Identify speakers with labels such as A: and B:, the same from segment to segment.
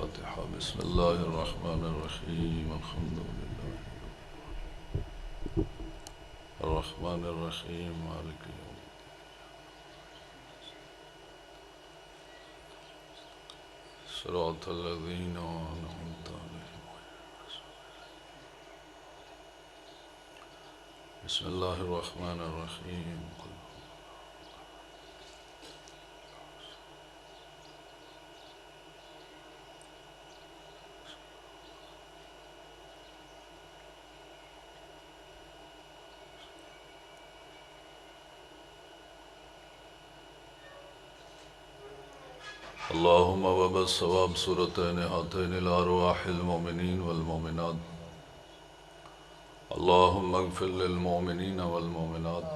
A: الفاتحة. بسم الله الرحمن الرحيم. الحمد لله الرحمن الرحيم مالك يوم صراط الذين أنعمت عليهم. بسم الله الرحمن الرحيم. اللهم وبالصواب سورتين هاتين الأرواح المؤمنين والمؤمنات. اللهم اغفر للمؤمنين والمؤمنات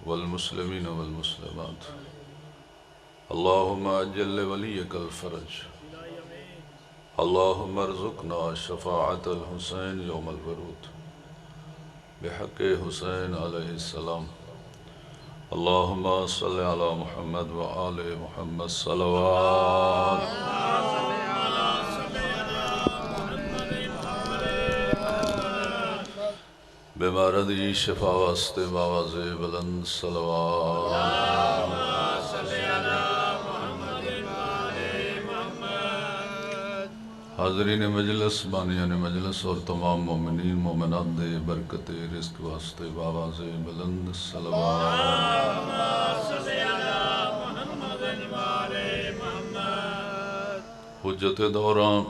A: والمسلمين والمسلمات. اللهم أجل لوليك الفرج. اللهم ارزقنا شفاعة الحسين يوم الورود بحق حسين عليه السلام. اللهم صل على محمد وآل محمد صلوات. بمردی شفا واسطے باواز بلند صلوات. حاضرین مجلس، بانیان مجلس اور تمام مومنین مومنات دے برکت رزق واسطے باواز بلند صلوات. حجت دوران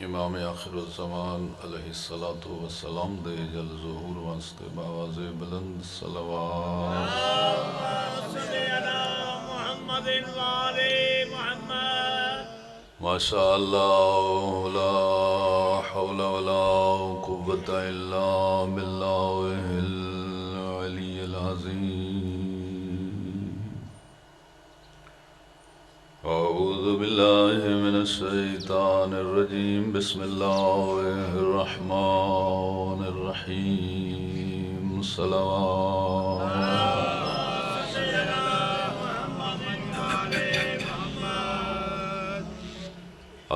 A: امام آخر الزمان علیہ السلام دے جل ظہور واسطے باواز بلند صلوات. ماشاء اللہ لا حول ولا قوة الا باللہ العلی العظیم. اعوذ باللہ من الشیطان الرجیم. بسم اللہ الرحمن الرحیم. صلوات.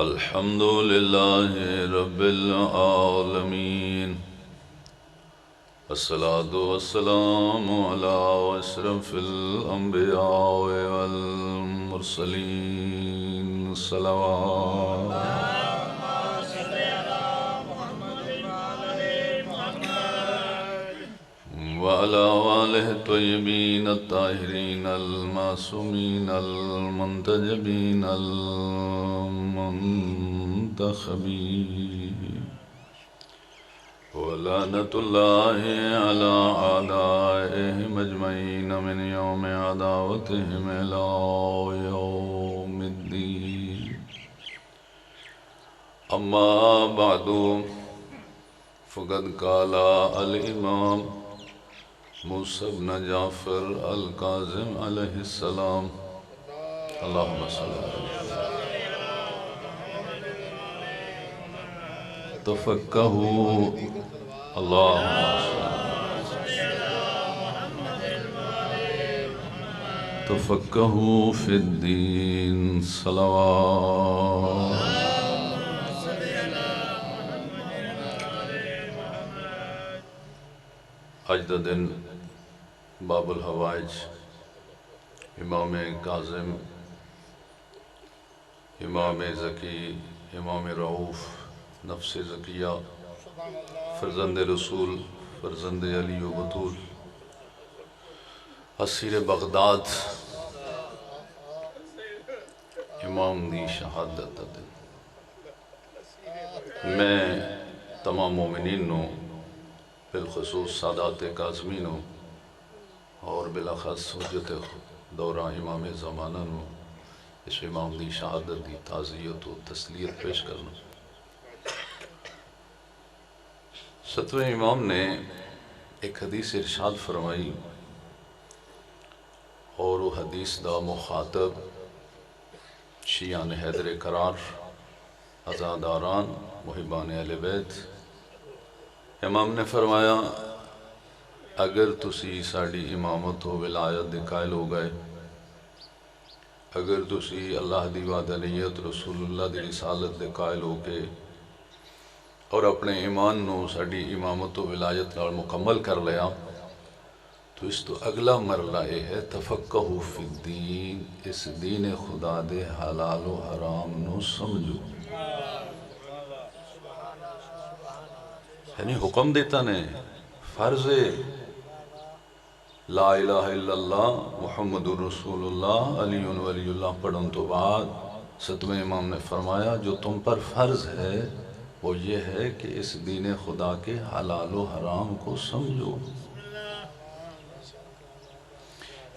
A: الحمد للہ رب العالمین. الصلاة والسلام علی اشرف الانبیاء والمرسلین. صلوات. وعلى آله الطيبين الطاهرين المعصومين المنتجبين المنتخبين. ولعنة الله على أعدائهم أجمعين من يوم عداوتهم إلى يوم الدين. أما بعد فقد قال الإمام موسى بن جعفر الكاظم عليه السلام. اللهم صل على تفقهوا. اللهم تفقهوا في الدين. صلوات. آج دا دن باب الحوائج امام کاظم، امام زکی، امام رعوف، نفس زکیہ، فرزند رسول، فرزند علی و بطول، اسیر بغداد، امام دی شہادت دا دن. میں تمام مومنین نو، بالخصوص سادات کاظمینوں اور بالاخص حجت دورہ امام زمانہ نو اس امام دی شہادت دی تعزیت و تسلیت پیش کرنا. ستویں امام نے ایک حدیث ارشاد فرمائی اور وہ حدیث دا مخاطب شیعان حیدر قرار، عزاداران، محبان اہل بیت. امام نے فرمایا اگر تسی ساڑی امامت و ولایت دے قائل ہو گئے، اگر تسی اللہ دی وحدانیت رسول اللہ دی رسالت دے قائل ہو کے اور اپنے ایمان نو ساڈی امامت و ولایت نال مکمل کر لیا تو اس تو اگلا مرلہ یہ ہے تفقہ فی الدین، اس دین خدا دے حلال و حرام نو سمجھو. یعنی حکم دیتا نے فرض لا الہ الا اللہ محمد رسول اللہ علی ولی اللہ پڑھن تو بعد ستویں امام نے فرمایا جو تم پر فرض ہے وہ یہ ہے کہ اس دین خدا کے حلال و حرام کو سمجھو.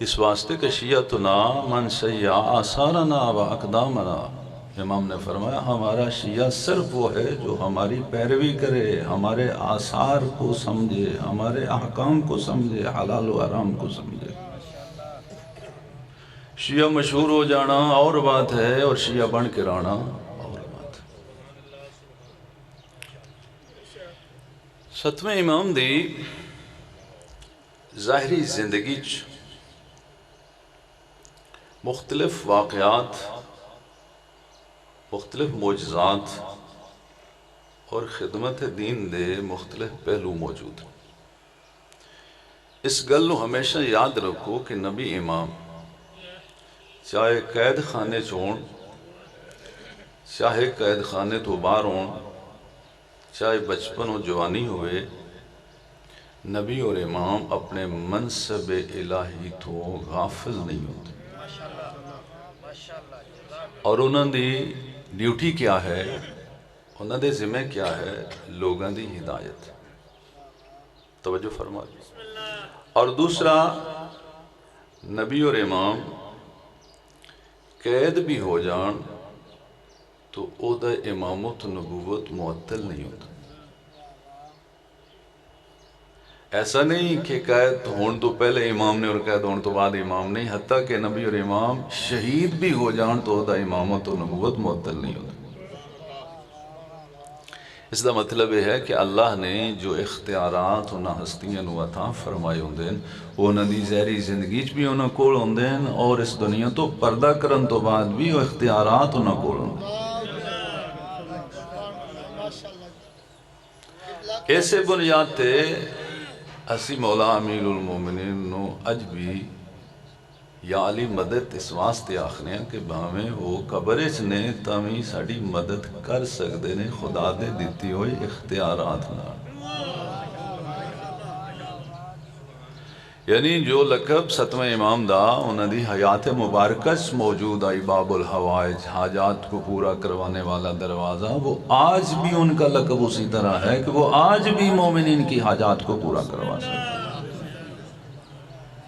A: اس واسطے کہ شیعتنا من شیع آثارنا و اقدامنا، امام نے فرمایا ہمارا شیعہ صرف وہ ہے جو ہماری پیروی کرے، ہمارے آثار کو سمجھے، ہمارے احکام کو سمجھے، حلال و حرام کو سمجھے. شیعہ مشہور ہو جانا اور بات ہے اور شیعہ بن کے رہنا اور بات ہے. ستویں امام دی ظاہری زندگی مختلف واقعات، مختلف معجزات اور خدمت دین دے مختلف پہلو موجود. اس گل نو ہمیشہ یاد رکھو کہ نبی امام چاہے قید خانے چون، چاہے قید خانے تو باہر ہون، چاہے بچپن و جوانی ہوئے، نبی اور امام اپنے منصب الہی تو غافل نہیں ہوتے. اور انہوں دی ڈیوٹی کیا ہے، انہوں دے ذمہ کیا ہے؟ لوگوں دی ہدایت. توجہ فرما. اور دوسرا، نبی اور امام قید بھی ہو جان تو او دا امامت نبوت معطل نہیں ہوتا. ایسا نہیں کہ قید ہون تو پہلے امام نے اور قید ہون تو بعد امام نہیں، حتیٰ کہ نبی اور امام شہید بھی ہو جان تو دا امامت و نبوت معطل نہیں ہوتا. اس دا مطلب یہ ہے کہ اللہ نے جو اختیارات انہاں ہستیاں نو عطا فرمائے ہوندے ہیں وہ انہاں دی ظاہری زندگی بھی انہاں کول ہوندے ہیں اور اس دنیا تو پردہ کرن تو بعد بھی وہ اختیارات انہاں کول ہوندے ہیں. ایسے بنیاد تے اسی مولا امیر المومنین نو اج بھی یا علی مدد اس واسطے آخنے ہیں کہ بھامیں وہ قبرچ نے تامی ساڑی مدد کر سکتے نے خدا دے دیتی ہوئی اختیارات نہ. یعنی جو لقب ستویں امام دا انہوں دی حیات مبارکس موجود آئی باب الحوائج، حاجات کو پورا کروانے والا دروازہ، وہ آج بھی ان کا لقب اسی طرح ہے کہ وہ آج بھی مومنین کی حاجات کو پورا کروا سکتے.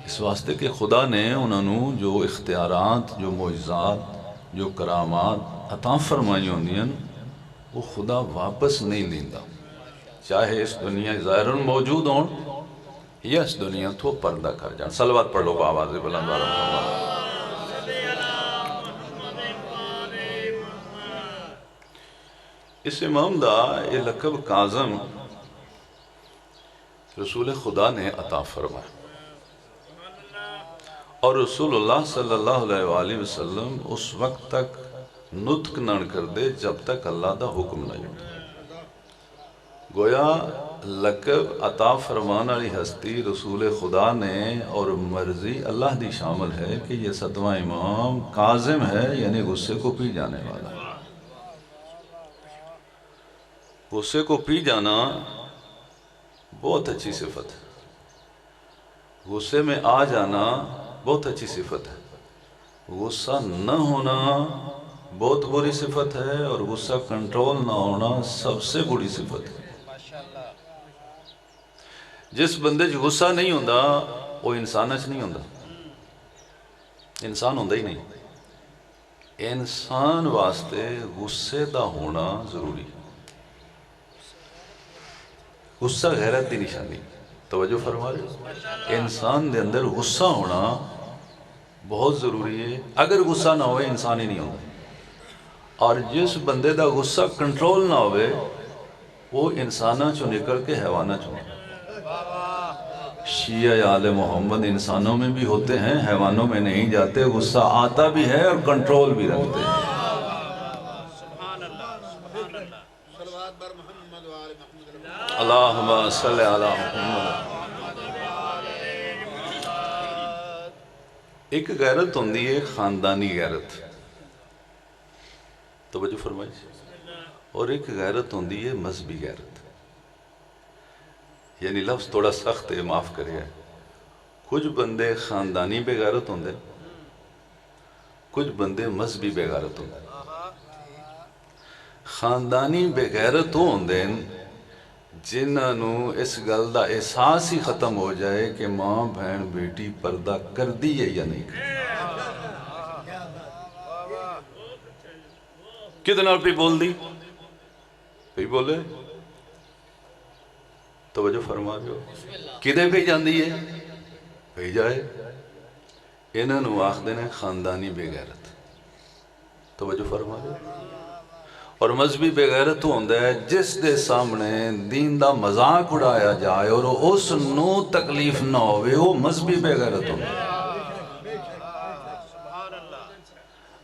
A: اس واسطے کہ خدا نے انہوں جو اختیارات، جو معجزات، جو کرامات عطا فرمائی ہوندی ہیں وہ خدا واپس نہیں لیندا، چاہے اس دنیا ظاہراً موجود ہوں یا اس دنیا تو پردہ کر جان. صلوات پڑھ لو بآواز بلند بارم اللہ. اس امام دا یہ لقب کاظم رسول خدا نے عطا فرمایا اور رسول اللہ صلی اللہ علیہ وآلہ وسلم اس وقت تک نطق نہ کر دے جب تک اللہ دا حکم نہ ہوتا. گویا لقب عطا فرمانا والی ہستی رسول خدا نے اور مرضی اللہ دی شامل ہے کہ یہ ستواں امام کاظم ہے، یعنی غصے کو پی جانے والا. غصے کو پی جانا بہت اچھی صفت ہے. غصے میں آ جانا بہت اچھی صفت ہے. غصہ نہ ہونا بہت بری صفت ہے اور غصہ کنٹرول نہ ہونا سب سے بری صفت ہے. جس بندے جو غصہ نہیں ہوندا وہ انسانچ نہیں ہوندا، انسان ہوندا ہی نہیں. انسان واسطے غصے دا ہونا ضروری ہے. غصہ غیرت دی نشانی. توجہ فرما رہے. انسان دے اندر غصہ ہونا بہت ضروری ہے. اگر غصہ نہ ہوئے انسان ہی نہیں ہوتا. اور جس بندے دا غصہ کنٹرول نہ ہوئے وہ انسانہ چو نکل کے حیوانہ چو. شیعہ آل محمد انسانوں میں بھی ہوتے ہیں، حیوانوں میں نہیں جاتے، غصہ آتا بھی ہے اور کنٹرول بھی رکھتے ہیں۔ اللہم صلی علی محمد۔ ایک غیرت ہوندی ہے خاندانی غیرت، توجہ فرمائی، اور ایک غیرت ہوندی ہے مذہبی غیرت۔ یعنی لفظ تھوڑا سخت ہے، معاف کرے، کچھ بندے خاندانی بے غیرت ہوندے، کچھ بندے مذہبی بے غیرت ہوندے۔ خاندانی بے غیرت ہوندے جنہاں نو اس گل دا احساس ہی ختم ہو جائے کہ ماں بہن بیٹی پردہ کر دی ہے یا نہیں کر کتنا پہ بول دی پہ بولے توجہ فرما جو کدے پہ جاندی ہے پہ جائے، انہاں نو آخ دینے خاندانی بے غیرت، توجہ فرما جو۔ اور مذہبی بے غیرت ہوندہ ہے جس دے سامنے دین دا مذاق اڑایا جائے اور اس نو تکلیف نہ ہوئے، وہ مذہبی بے غیرت ہوندہ ہے۔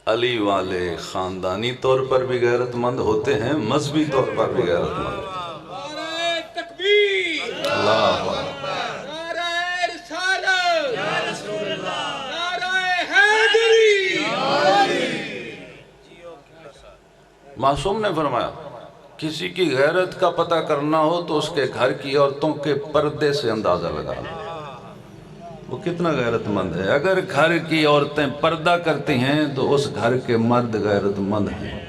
A: علی والے خاندانی طور پر بھی غیرت مند ہوتے ہیں، مذہبی طور پر بھی غیرت مند ہوتے ہیں۔
B: نعرہ تکبیر،
A: اللہ اکبر،
B: نعرہ رسالت، نعرہ حیدری۔
A: معصوم نے فرمایا کسی کی غیرت کا پتہ کرنا ہو تو اس کے گھر کی عورتوں کے پردے سے اندازہ لگا لو وہ کتنا غیرت مند ہے۔ اگر گھر کی عورتیں پردہ کرتی ہیں تو اس گھر کے مرد غیرت مند ہیں،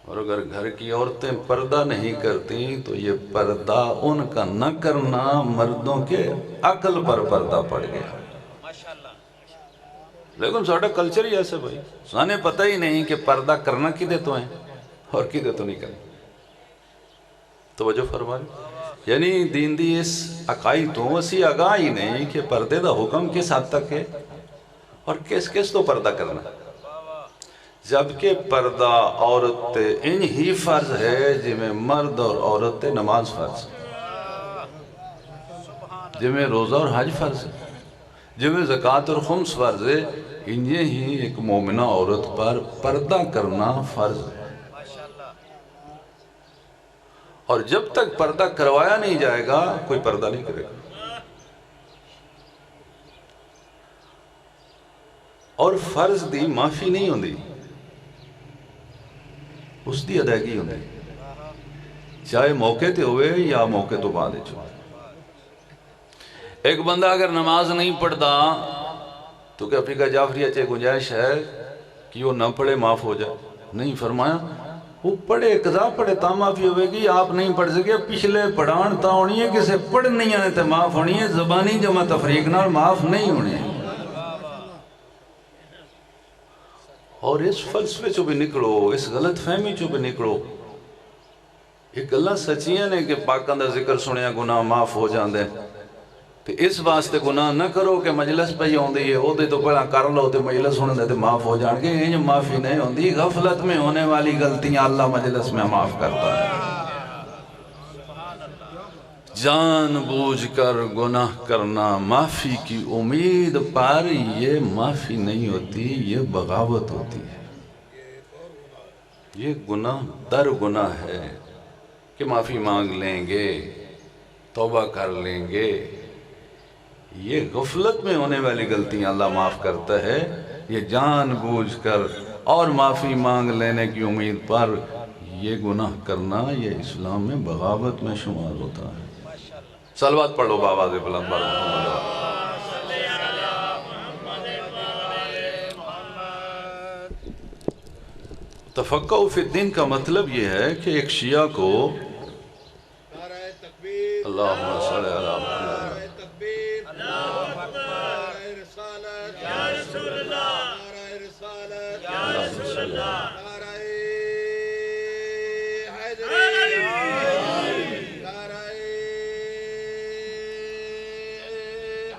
A: اور اگر گھر کی عورتیں پردہ نہیں کرتی تو یہ پردہ ان کا نہ کرنا مردوں کے عقل پر پردہ پڑ گیا۔ لیکن ساڑھا کلچر ہی ایسے بھائی، سانے پتہ ہی نہیں کہ پردہ کرنا کدے تو ہیں اور کدے تو نہیں کرنا۔ توجہ فرمائے، یعنی دین دی اس عقائی تو اسی آگاہ ہی نہیں کہ پردے دا حکم کس حد تک ہے اور کس تو پردہ کرنا، جبکہ پردہ عورت ان ہی فرض ہے جن میں مرد اور عورت نماز فرض ہے، جن میں روزہ اور حج فرض ہے، جن میں زکوٰۃ اور خمس فرض ہے، انہیں ہی ایک مومنہ عورت پر پردہ کرنا فرض ہے۔ اور جب تک پردہ کروایا نہیں جائے گا کوئی پردہ نہیں کرے گا، اور فرض دی معافی نہیں ہوندی، اس دی ادائیگی ہوندی، چاہے موقع تے ہوئے یا موقع تو بعد ہوئے۔ ایک بندہ اگر نماز نہیں پڑھتا تو کیا فقہ جعفریہ چاہے گنجائش ہے کہ وہ نہ پڑھے معاف ہو جائے؟ نہیں، فرمایا وہ پڑھے قضا پڑھے تا معافی ہوئے گی، آپ نہیں پڑھ سکے پچھلے پڑھان تا ہونی ہے، کسے پڑھ نہیں آنے تے معاف ہونی ہے، زبانی جمع تفریق نال معاف نہیں ہونے ہیں۔ اور اس فلسفے چو بھی نکلو، اس غلط فہمی چو بھی نکلو، ایک اللہ سچیاں نے کہ پاکاں دا ذکر سنیا گناہ معاف ہو جاندے، تو اس واسطے گناہ نہ کرو کہ مجلس پہ ہی ہوندی ہے، او دے تو پہلا کر لو تو مجلس ہونے دے تو معاف ہو جان گے، یہ معافی نہیں ہوندی، غفلت میں ہونے والی غلطیاں اللہ مجلس میں معاف کرتا ہے۔ جان بوجھ کر گناہ کرنا معافی کی امید پر یہ معافی نہیں ہوتی، یہ بغاوت ہوتی ہے۔ یہ گناہ در گناہ ہے کہ معافی مانگ لیں گے، توبہ کر لیں گے، یہ غفلت میں ہونے والی غلطیاں اللہ معاف کرتا ہے۔ یہ جان بوجھ کر اور معافی مانگ لینے کی امید پر یہ گناہ کرنا، یہ اسلام میں بغاوت میں شمار ہوتا ہے۔ صلوات پڑھو بآواز بلند بر محمد۔ تفقہ فی الدین کا مطلب یہ ہے کہ ایک شیعہ کو
B: نعرہ تکبیر،
A: اللہم صلی علی محمد،
B: نعرہ تکبیر، نعرہ رسالت، نعرہ رسالت، نعرہ حیدری، نعرہ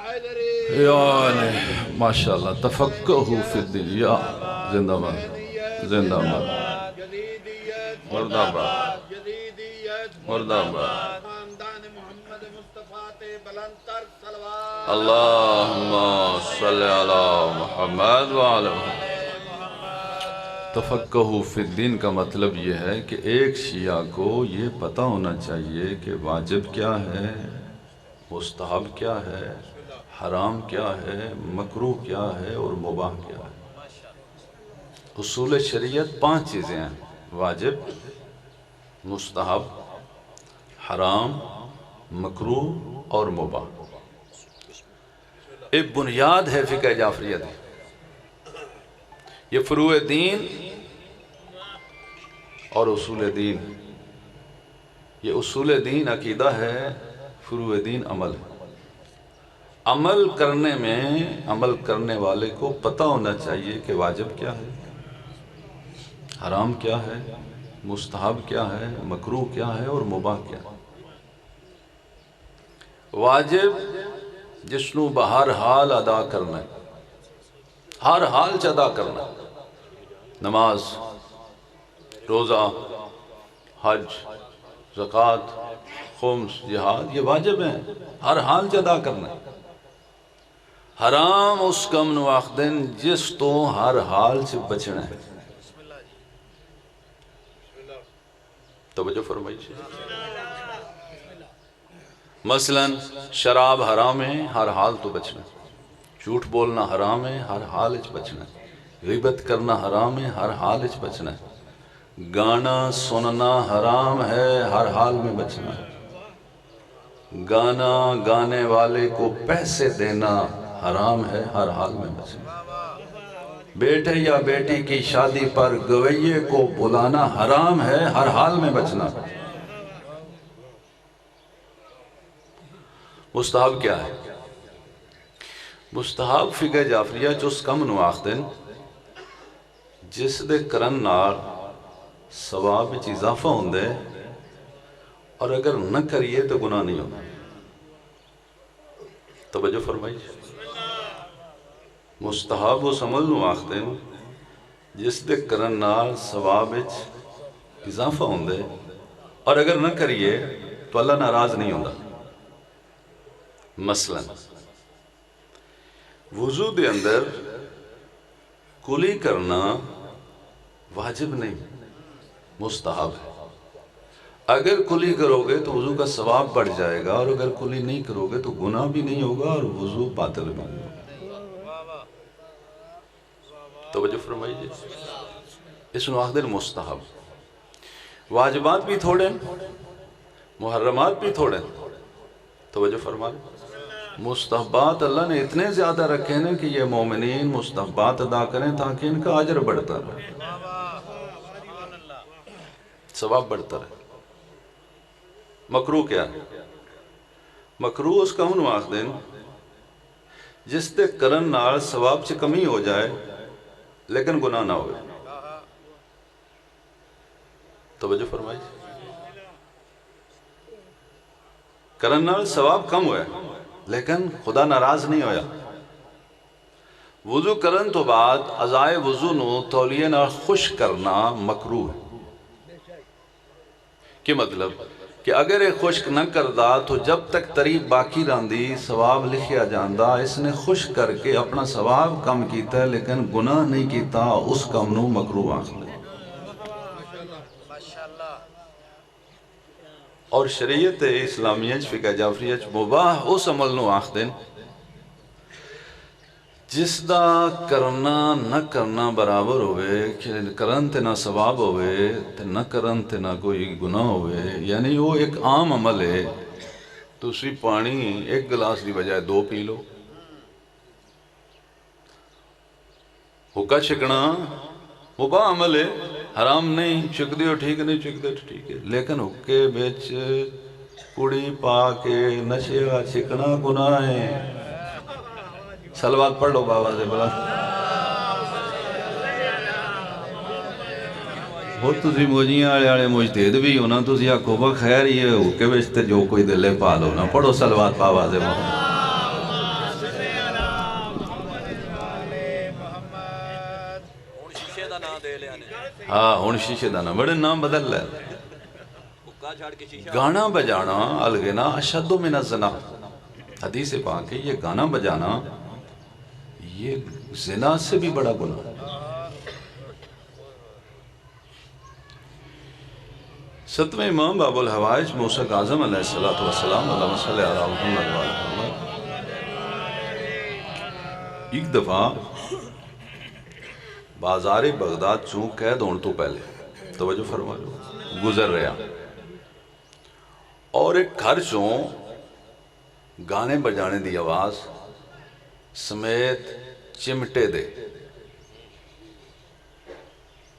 B: حیدری،
A: یا ماشاءاللہ تفقہ فی الدین، یا زندہ باد زندہ باد
B: جدیدیت،
A: مردہ آباد
B: جدیدیت،
A: مردہ آباد۔
B: خاندان محمد مصطفیٰ تے بلند
A: اللہم صلی علی محمد وعلی محمد۔ تفقہ فی الدین کا مطلب یہ ہے کہ ایک شیعہ کو یہ پتہ ہونا چاہیے کہ واجب کیا ہے، مستحب کیا ہے، حرام کیا ہے، مکروہ کیا ہے اور مباح کیا ہے۔ اصول شریعت 5 چیزیں ہیں: واجب، مستحب، حرام، مکروہ اور مباح۔ ایک بنیاد ہے فقہ جعفریت، یہ فروع دین اور اصول دین۔ یہ اصول دین عقیدہ ہے، فروع دین عمل ہے۔ عمل کرنے میں عمل کرنے والے کو پتہ ہونا چاہیے کہ واجب کیا ہے، حرام کیا ہے، مستحب کیا ہے، مکروہ کیا ہے اور مباح کیا ہے۔ واجب جس نو بہر حال ادا کرنا ہے، ہر حال چ ادا کرنا ہے۔ نماز، روزہ، حج، زکوٰۃ، خمس، جہاد، یہ واجب ہیں، ہر حال چ ادا کرنا ہے۔ حرام اس کم نو آخدن جس تو ہر حال سے بچنا ہے۔ توجہ فرمائیے۔ مثلا شراب حرام ہے، ہر حال تو بچنا ہے۔ جھوٹ بولنا حرام ہے، ہر حال اچ بچنا ہے۔ غیبت کرنا حرام ہے، ہر حال اچ بچنا ہے۔ گانا سننا حرام ہے، ہر حال میں بچنا ہے۔ گانا گانے والے کو پیسے دینا حرام ہے، ہر حال میں بچنا ہے۔ بیٹے یا بیٹی کی شادی پر گویے کو بلانا حرام ہے، ہر حال میں بچنا ہے۔ مستحب کیا ہے؟ مستحب فقہ جعفریہ جس کم نو آخدن جس دے کرن نال ثواب وچ اضافہ ہوندے اور اگر نہ کریے تو گناہ نہیں ہوتا۔ توجہ فرمائیے۔ مستحب اس عمل نو آخدن جس دے کرن نال ثواب وچ اضافہ ہوندے اور اگر نہ کریے تو اللہ ناراض نہیں ہوندا۔ مثلا وضو دے اندر کلی کرنا واجب نہیں، مستحب ہے۔ اگر کلی کرو گے تو وضو کا ثواب بڑھ جائے گا، اور اگر کلی نہیں کرو گے تو گناہ بھی نہیں ہوگا اور وضو باطل بھی نہیں ہوگا۔ توجہ فرمائیے۔ اس نو آخدن مستحب۔ واجبات بھی تھوڑے، محرمات بھی تھوڑے۔ توجہ فرمائیے۔ مستحبات اللہ نے اتنے زیادہ رکھے ہیں کہ یہ مومنین مستحبات ادا کریں تاکہ ان کا اجر بڑھتا رہے، ثواب بڑھتا رہے۔ مکروہ کیا ہے؟ مکروہ اس کا انہوں آخدن جس دے کرن نال ثواب سے کمی ہو جائے لیکن گناہ نہ ہوئے۔ توجہ فرمائیے۔ کرن نال ثواب کم ہوئے لیکن خدا ناراض نہیں ہویا۔ وضو کرن تو بعد ازائے وضو نو تولیے نال خشک کرنا مکروہ ہے۔ کیا مطلب کہ اگر ایک خشک نہ کردہ تو جب تک تریب باقی راندی ثواب لکھیا جاندہ، اس نے خشک کر کے اپنا ثواب کم کیتا ہے لیکن گناہ نہیں کیتا، اس کم نو مکروہ آخر۔ اور شریعت اسلامیہ فقہ جعفریہ مباح اس عمل نو آخدن جس دا کرنا نہ کرنا برابر ہوئے، کہ کرن تے نہ ثواب ہوئے تے نہ کرن تے نہ کوئی گناہ ہوئے۔ یعنی وہ ایک عام عمل ہے، تسی پانی ایک گلاس دی بجائے 2 پی لو۔ حکا چھکنا مباح عمل ہے، حرام نہیں، چک دیو ٹھیک نہیں، چک دیو ٹھیک ہے، لیکن حکے بیچ پوڑی پا کے نشیہ چھکنا گناہ ہے۔ صلوات پڑھ لو بابا سے بلا۔ وہ تسی موجیاں آلے مجتہد بھی ہونا، تسی آکھو با خیر یہ حکے بیچ تے جو کوئی دلے پال ہونا۔ پڑھو صلوات بابا سے بلا۔ ہاں ہون شیشے دانا بڑے نام بدل لے۔ گانا بجانا الغنا اشد من الزنا، حدیث پاک ہے یہ گانا بجانا یہ زنا سے بھی بڑا گناہ ہے۔ ستویں امام باب الحوائج موسیٰ کاظم علیہ السلام اللہم صلی علی محمد و علی محمد ایک دفعہ بازار بغداد چوں قید ہون تو پہلے توجہ فرمائے گزر رہا اور ایک گھر چوں گانے بجانے دی آواز سمیت چمٹے دے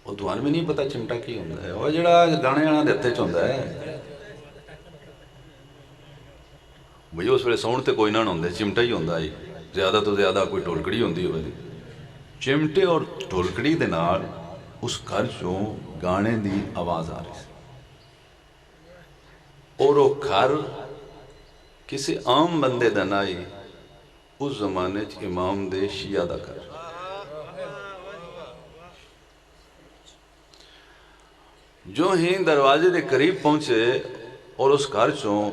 A: وہ دوان میں نہیں پتا چمٹا کی ہوندہ ہے وہ جڑا گانے آنا دیتے چوندہ ہے بھئی اس ویلے ساؤنڈ تے کوئی نہ ہوندے چمٹا ہی ہوندہ ہے زیادہ تو زیادہ کوئی ٹولکڑی ہوندی ہوئے چمٹے اور ٹولکڑی دے نال اس گھر چوں گانے دی آواز آ رہی اور وہ گھر کسی عام بندے دا نائی اس زمانے امام دے شیعہ دا کر جو ہی دروازے دے قریب پہنچے اور اس گھر چوں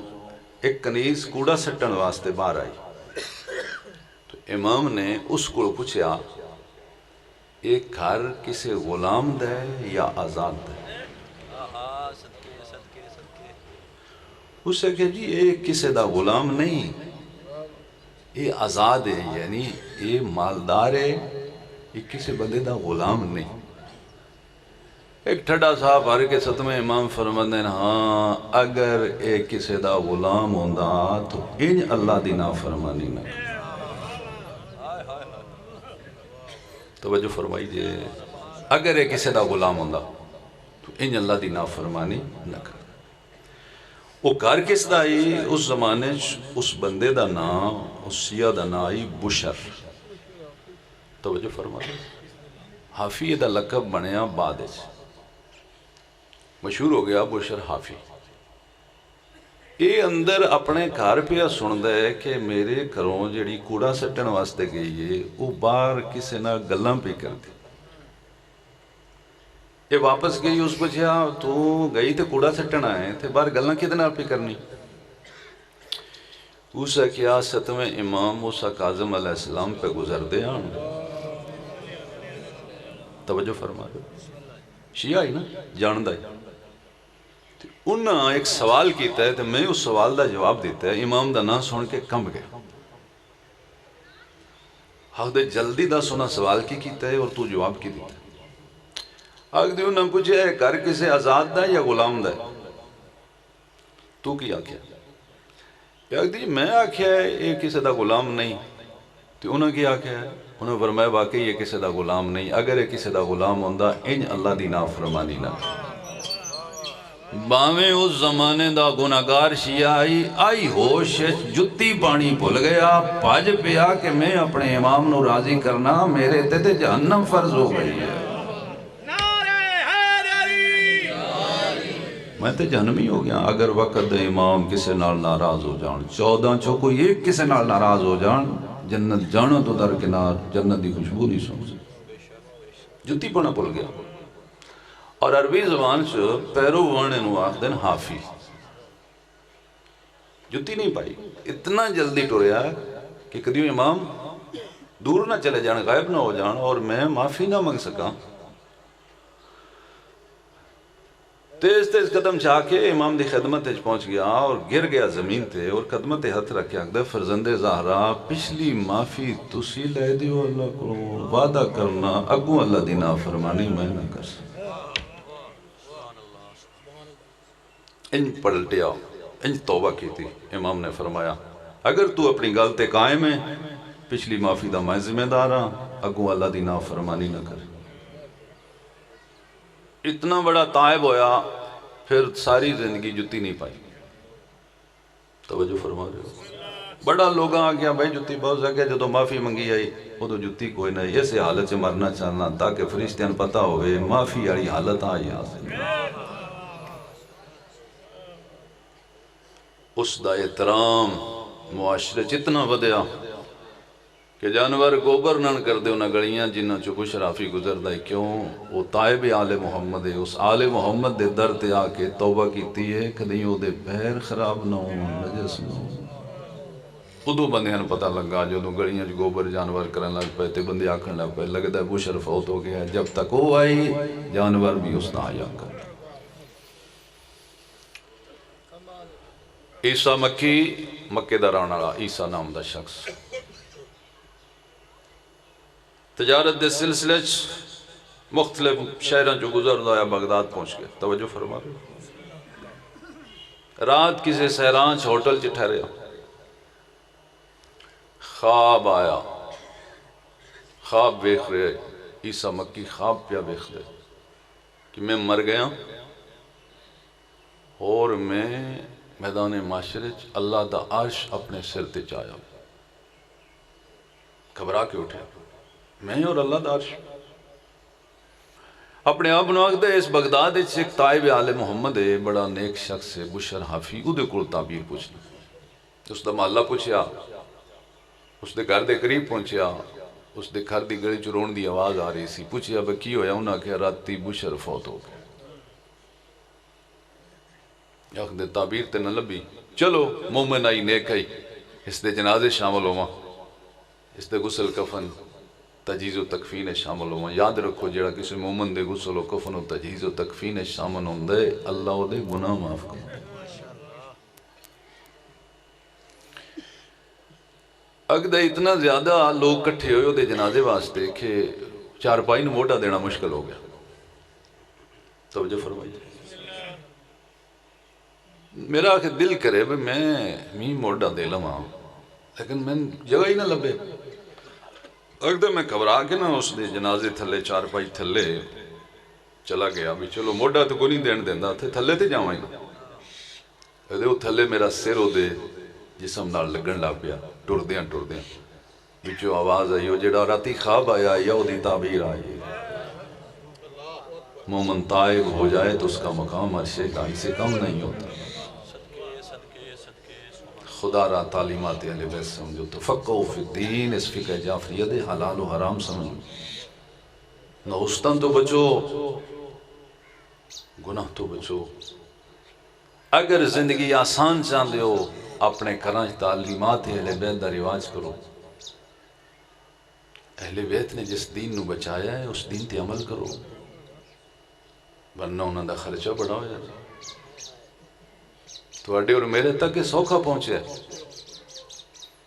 A: ایک کنیز کوڑا سٹن واسطے باہر آئی تو امام نے اس کو پوچھا ایک گھر کسی غلام دے یا آزاد دے اس سے کہ جی یہ کسی دا غلام نہیں یہ آزاد ہے یعنی یہ مالدار ہے یہ کسی بندے دا غلام نہیں ایک ٹھڑا صاحب ہر کے ستمیں امام فرماندے ہیں ہاں اگر اے کسی دا غلام ہوندا تو ان اللہ دی نافرمانی نہ توجہ فرمائی جے اگر اے کسی دا غلام ہوندا تو ان اللہ دی نافرمانی نہ کر وہ گھر کس دا آئی اس زمانے اس بندے دا نام اس سیاہ دا نام آئی بشر توجہ فرمائی حافی دا لقب بنیا بعد مشہور ہو گیا بشر حافی یہ اندر اپنے گھر پہ سن دے کہ میرے گھروں جڑی کوڑا سٹن واسطے گئی ہے وہ باہر کسی نہ گلاں پہ کر دی یہ واپس گئی اس پچھا تو گئی تے کوڑا سٹن آئے تے باہر گلاں کتنا پہ کرنی اسا کیا ستویں امام موسیٰ کاظم علیہ السلام پہ گزر دے آن توجہ فرما دے شیعہ ہی نا جاندہ ہی انہاں ایک سوال کیتا ہے تو میں اس سوال دا جواب دیتا ہے امام دا نہ سن کے کم گئے حق دے جلدی دا سنا سوال کی کیتا ہے اور تو جواب کی دیتا ہے حق دے انہاں پوچھے ہے گھر کسے آزاد دا یا غلام دا تو کی آکھیا حق دے میں آکھیا ہے یہ کسے دا غلام نہیں تو انہاں کی آکھیا ہے انہوں فرمایا واقعی یہ کسے دا غلام نہیں اگر یہ کسے دا غلام ہوندہ ان اللہ دی نافرمانی نہ باویں اس زمانے دا گناہگار شیعہ آئی ہوش جتی پانی بھول گیا پاج پیا کہ میں اپنے امام نو راضی کرنا میرے تے جہنم فرض ہو گئی ہے میں تے جہنمی ہو گیا اگر وقت امام کسے نال ناراض ہو جان 14 چو کوئی ایک کسے نال ناراض ہو جان جنت جانا تو در کنار جنت دی خوشبو نہیں سن جتی پانا بھول گیا اور عربی زبان سے پیرو ورنے نو آخ دن حافی جتی نہیں پائی اتنا جلدی ٹوریا کہ کدیوں امام دور نہ چلے جان غائب نہ ہو جان اور میں معافی نہ مانگ سکا تیز تیز قدم چاہ کے امام دی خدمت پہنچ گیا اور گر گیا زمین تے اور قدمت ہاتھ رکھ کے آخدہ فرزند زہرا پچھلی معافی تسی لے دیو اللہ کو وعدہ کرنا اگوں اللہ دی نافرمانی میں نہ کر سکتا ان پلٹیا ان توبہ کی تھی امام نے فرمایا اگر تو اپنی غلطے قائم ہے پچھلی معافی دا میں ذمہ دار ہاں اگوں اللہ دی نافرمانی نہ کر اتنا بڑا تائب ہویا پھر ساری زندگی جتی نہیں پائی توجہ فرما رہے ہو بڑا لوگاں آ گیا بھائی جتی بہت سکے جو تو معافی منگی آئی وہ تو جتی کوئی نہیں ایسے حالت سے مرنا چاہنا تاکہ فرشتیاں پتہ ہوئے معافی آئی حالت آئی حاصل اس دا احترام معاشرے جتنا ودیا کہ جانور گوبر نن کر دے انہاں گڑیاں جنہاں چکو شرافی گزر دائی کیوں وہ طائب آل محمد ہے اس آل محمد دے در تے آ کے توبہ کیتی ہے کدیں وہ دے پیر خراب نہ ہوں نجس نہ ہوں ادو بندے نے پتہ لگا جدوں گلیاں چ گوبر جانور کرن لگ پے تے بندے آکھن لگ پے لگدا ہے بشر فوت ہو گیا ہے۔ جب تک وہ آئی جانور بھی اس نہ آیا کر۔ عیسیٰ مکی مکے دا رہن والا عیسیٰ نام دا شخص تجارت دے سلسلے مختلف شہراں جو گزردا ہے بغداد پہنچ گیا۔ توجہ فرما رات کسی سہراں ہوٹل چ ٹھہریا، خواب آیا، خواب ویکھ رہے عیسیٰ مکی خواب پیا ویکھ رہے کہ میں مر گیا اور میں میدان معاشرے اللہ دا عرش اپنے سر تے چایا، گھبرا کے اٹھے میں اور اللہ دا عرش اپنے آپ نو آکھدا اس بغداد وچ ایک طائب آل محمد ہے، بڑا نیک شخص ہے، بشر حافی، اودے کول تعبیر پوچھنا۔ اس دا محلہ پوچھیا، اس دے گھر دے قریب پہنچیا، اس دے گھر دی گلی چ رون دی آواز آ رہی سی، پوچھیا بھئی کی ہویا؟ انہاں کہ راتی بشر فوت ہو گیا۔ آکھدے تعبیر تے نہ لبھی، چلو مومن آئی نیک آئی، اس دے جنازے شامل ہوواں، اس دے غسل کفن تجہیز و تکفین شامل ہوواں۔ یاد رکھو جڑا کسی مومن دے غسل و کفن و تجہیز و تکفین شامل ہوندے اللہ او دے گناہ معاف کرے۔ اگدہ اتنا زیادہ لوگ کٹھے ہوئے دے جنازے واسطے کہ چارپائی نو موٹا دینا مشکل ہو گیا۔ توجہ فرمائیے، میرا کہ دل کرے میں موٹا دے لواں لیکن میں جگہ ہی نہ لبے۔ اگدہ میں گھبرا کے نا اس دے جنازے تھلے چارپائی تھلے چلا گیا، بھی چلو موٹا تو کوئی نہیں دین دیندہ تھے تھلے تے جاؤں ہی نا۔ اگدہ وہ تھلے میرا سر ہو دے جسم نال لگن لگ پیا، ٹر دیاں بچو آواز آئی ہو جڑا راتی خواب آیا یا وہ دی تعبیر آئی، مومن طائب ہو جائے تو اس کا مقام عرش الہی سے کم نہیں ہوتا۔ خدا را تعلیمات اہل بیت سمجھو، تفقہوا فی الدین، اس فقہ جعفریہ دے حلال و حرام سمجھو، نوستان تو بچو، گناہ تو بچو۔ اگر زندگی آسان چاہن لے ہو اپنے کرانچ تعلیمات اہل بیت دا رواج کرو۔ اہل بیت نے جس دین نو بچایا ہے اس دین تے عمل کرو، ورنہ انہوں دا خرچہ بڑا ہو جائے۔ تو اڈے اور میرے تک کہ سوکھا پہنچے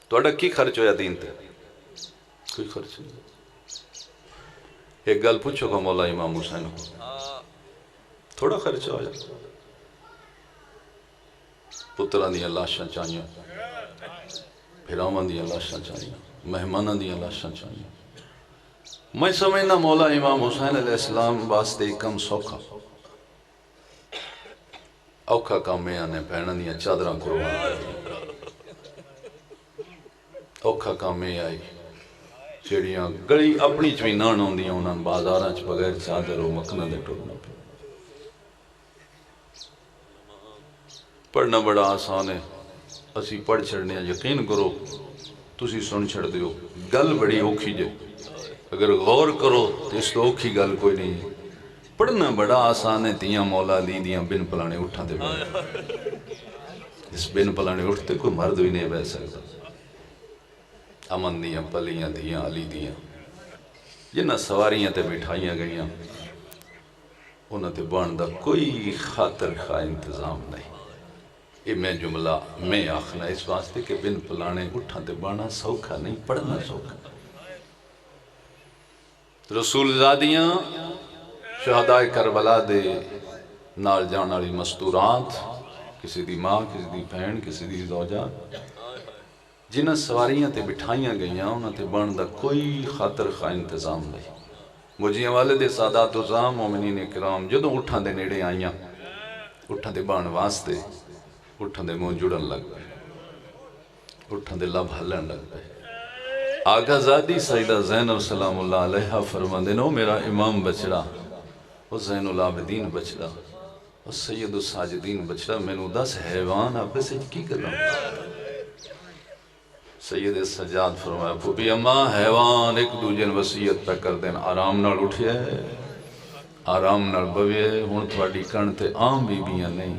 A: تو اڈا کی خرچ ہویا دین تے؟ کوئی خرچ نہیں۔ ایک گل پوچھو گا مولا امام حسین کو، تھوڑا خرچہ ہویا، پتران دیاں لاشاں چاہیاں، پھراواں دیاں لاشاں چاہیاں، مہماناں دیاں لاشاں چاہیاں۔ میں سمجھنا مولا امام حسین علیہ السلام واسطے کم سوکھا اوکھا کام میں آنے پہنن دیاں چادراں قربان کر، اوکھا کام میں آئی چڑیاں گڑی اپنی چوی نان ہوندیاں انہاں بازاراں چ بغیر چادر و مکھنہ دے ٹرنا پہ۔ پڑھنا بڑا آسان ہے، اسی پڑھ چھڑنے یقین کرو تسی سن چھڑ دیو، گل بڑی اوکھی جے، اگر غور کرو تو اس تو اوکھی گل کوئی نہیں۔ پڑھنا بڑا آسان ہے، تیاں مولا علی دیاں بن پلانے اٹھاں دے بڑھا، اس بن پلانے اٹھتے کوئی مرد بھی نہیں بہ سکتا۔ امن دیاں پلیاں دیاں علی دیاں جنہ سواریاں تے بٹھائیاں گئیاں انہاں تے بان دا کوئی خاطر خواہ انتظام نہیں۔ یہ میں جملہ میں آخنا اس واسطے کہ بن پلانے اٹھاں تے بانا سوکھا نہیں، پڑھنا سوکھا۔ رسول زادیاں شہدائے کربلا دے نال جان والی مستورات، کسی دی ماں، کسی دی بہن، کسی دی زوجہ جنہ سواریاں تے بٹھائیاں گئیاں انہاں تے بان دا کوئی خاطر خواہ انتظام نہیں۔ مجھے والد سادات و زام مومنین اکرام جدوں اٹھاں دے نیڑے آئیاں اٹھاں دے بان واسطے اٹھاں دے منہ جڑن لگ پہ، اٹھاں دے لب ہلن لگ پہ۔ آقا زادی سیدہ زینب سلام اللہ علیہ فرماندے نو میرا امام بچڑا، وہ زین العابدین بچڑا، وہ سید الساجدین بچڑا، میں نو 10 حیوان آپ سے کی کر رہا ہوں۔ سید سجاد فرمایا پھوپی اماں حیوان ایک دوجن وسیعت پہ کر دین، آرام نال اٹھے آرام نال بوئے، ہون تھوڑی کن تے عام بی بیاں نہیں،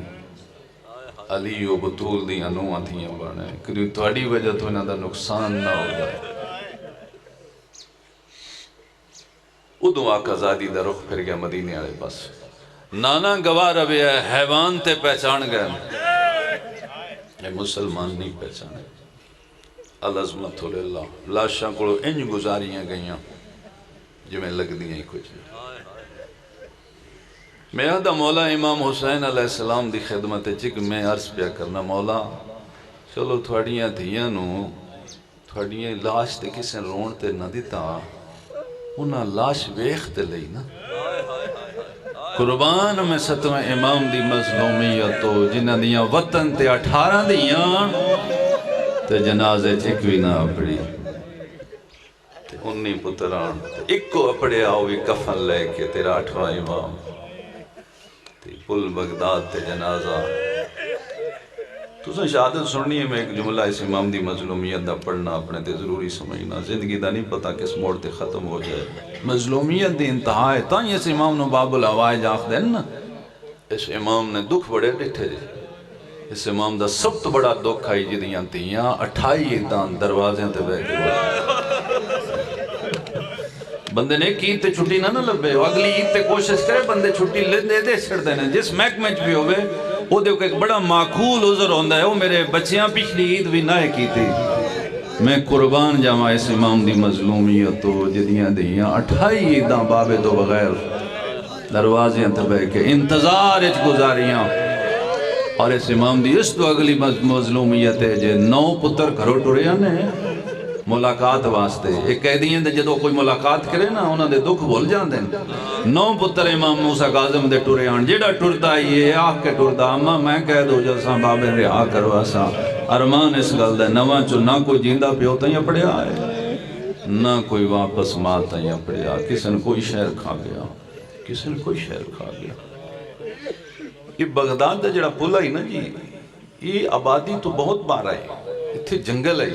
A: علی و بطول دی انواں تھیاں بنے کہ تھوڑی وجہ تو انہاں دا نقصان نہ ہو جائے. ادو آقا زادی دا رخ پھر گیا مدینے والے پاس. نانا گواہ روے ہے حیوان تے پہچان گئے اے مسلمان نہیں پہچانے. العظمت للہ لاشاں کو انج گزاریاں گئیاں جو میں لگ دیاں ہی کچھ. میں آدھا مولا امام حسین علیہ السلام دی خدمت چک میں عرض پیا کرنا مولا چلو تھوڑیاں دھیاں نو تھوڑیاں لاش تے کسے رون تے نہ دیتا انہاں لاش ویخ تے لئی نا. قربان میں ستویں امام دی مظلومیت تو جنہ دیاں وطن تے 18 دیاں تے جنازے چکوی نہ اپڑی تے 19 پتران تے ایک کو اپڑے آوی کفن لے کے تیرا 8واں امام تے پل بغداد تے جنازہ. تو سے شہادت سننی ہے میں ایک جملہ اس امام دی مظلومیت دا پڑھنا اپنے تے ضروری سمجھنا. زندگی دا نہیں پتا کس موڑ تے ختم ہو جائے. مظلومیت دی انتہا ہے تاں اس امام نو باب العوائج آخ دین نا. اس امام نے دکھ بڑے ڈٹھے جی. اس امام دا سب تو بڑا دکھ آئی جدیاں تیاں 28 عیدان دروازیں تے بیٹھ گئے. بندے نے کی تے چھٹی نہ لبے اگلی عید تے کوشش کرے بندے چھٹی لے دے چھڑ دینے. جس محکمے بھی ہوئے وہ دیکھو ایک بڑا معقول عذر ہوندہ ہے وہ میرے بچیاں پچھلی عید بھی نہ کی تھی. میں قربان جاواں اس امام دی مظلومیت تو جدیاں دیاں 28 عیداں بابے تو بغیر دروازیاں تے بیٹھ کے انتظار اچ گزاریاں. اور اس امام دی اس تو اگلی مظلومیت ہے جے 9 پتر گھروں ٹریاں نے ملاقات واسطے. ایک قیدیاں دے جدو کوئی ملاقات کرے نا انہاں دے دکھ بھول جان دیں. 9 پتر امام موسیٰ کاظم دے ٹرے آن جیڑا ٹرتا یہ آکھ کے ٹرتا اما میں قید ہو جاساں بابے رہا کرو آساں. ارمان اس گل دے نواں چو نہ کوئی جیندہ پیو تائیں پڑیا ہے نہ کوئی واپس ماں تائیں پڑیا. کسی نے کوئی شہر کھا گیا کسی نے کوئی شہر کھا گیا. یہ بغداد دا جڑا پل ہے نا جی یہ آبادی تو بہت بار آئی اتھے جنگل ہے.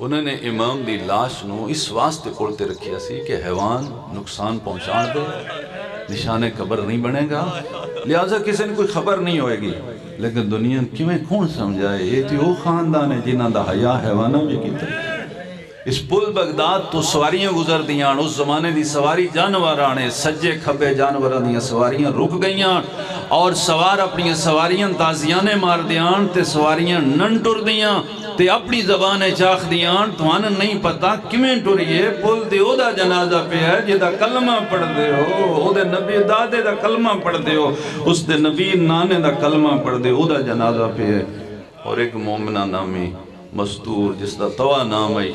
A: انہوں نے امام دی لاش نو اس واسطے کھولتے رکھیا سی کہ حیوان نقصان پہنچان دے نشان قبر نہیں بنے گا لہٰذا کسی نے کوئی خبر نہیں ہوئے گی. لیکن دنیا کیوں کون سمجھائے یہ تھی وہ خاندان ہے جنہ دا حیا حیوانہ بھی کی تھی. اس پل بغداد تو سواریاں گزر دیاں اس زمانے دی سواری جانور آنے سجے کھبے جانور دیاں سواریاں رک گئیاں اور سوار اپنی سواریاں تازیانے مار دیاں تے سواریاں نن ٹر دیاں تے اپنی زبانے چاخ دیاں تو انہاں نہیں پتا کمیں ٹریے پل دے او دا جنازہ پہ ہے جدا کلمہ پڑھ دے ہو او دے نبی دادے دا کلمہ پڑھ دے ہو اس دے نبی نانے دا کلمہ پڑھ دے او دا جنازہ پہ ہے. اور ایک مومنہ نامی مستور جس دا توا نام آئی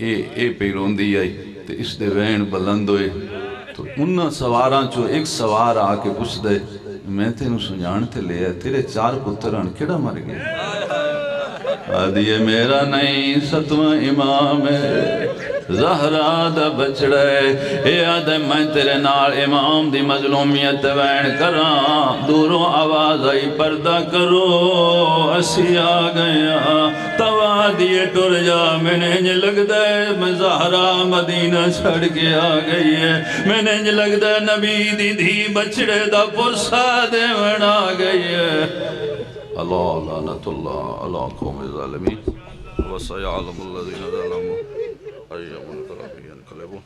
A: اے پیرون دی آئی تے اس دے وین بلند ہوئے تو انہاں سواراں چو ایک سوار آکے پوچھ دے میں تے نو سنجان تے لے آئے تیرے 4 پتران کیڑا مر گئے. آدھی میرا نہیں 7واں امام زہرا دا بچڑے اے آدھے میں تیرے نال امام دی مظلومیت وین کراں دوروں آواز آئی پردہ کرو اسی آ گیا توا دیئے ٹر جا میں نے انج لگ دے میں زہرا مدینہ چھڑ کے آ گئی ہے میں نے انج لگ دے نبی دی دھی بچڑے دا پرسا دے من آ گئی ہے. اللہ لعنت اللہ علی قوم الظالمین وسيعلم الذين ظلموا أي منقلب ينقلبون.